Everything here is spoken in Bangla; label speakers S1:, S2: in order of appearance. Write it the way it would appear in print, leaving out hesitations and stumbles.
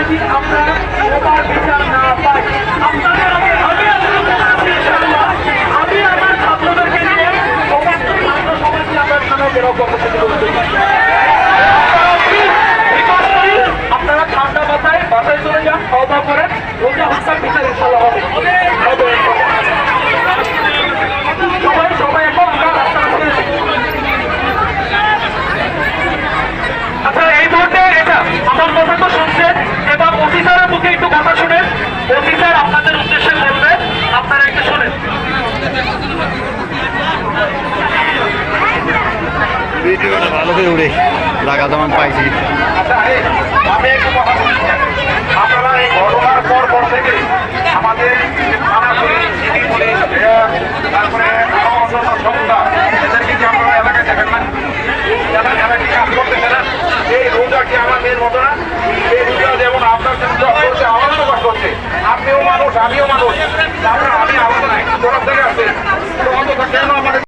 S1: যদি আমরা সবার বিচার না পাই, আপনাদের আমি আমার ছাত্রদেরকে নিয়ে সমস্ত ছাত্র সমাজকে আমরা থানা বেরো কর্মসূচি করতে আপনারা ঠান্ডা মাথায় বাসায় চলে যান, খাওয়া দাওয়া করেন, রোজা হত্যার বিচার ইনশাল্লাহ হবে। সবাই সবাই এখন আমরা রাস্তাটা ছেড়ে দিই। আচ্ছা, এই মুহূর্তে এটা আমার কথা তো শুনছেন, এবার অফিসারের মুখে একটু কথা শুনেন। অফিসার আপনাদের উদ্দেশ্যে বলবে, আপনারা একটু শোনেন।
S2: ভিডিওটা ভালো করে উড়ে লাগা যেমন পাইছি।
S1: আচ্ছা, আমি একটু কথা বলছি। আপনারা এই ঘটনার পর থেকে আমাদের থানা পুলিশ, সিটি পুলিশ, তারপরে সংস্থা, এদেরকে কি আপনারা এলাকায় দেখেন না? এরা কি কাজ করতেছে না? এই রোজা কি আমার মেয়ের মতো না? এই রোজা যেমন আপনার করছে, আমারও কাজ করছে। আপনিও মানুষ, আমিও মানুষ। আমি আলাদা নাই, কোথার থেকে আসছে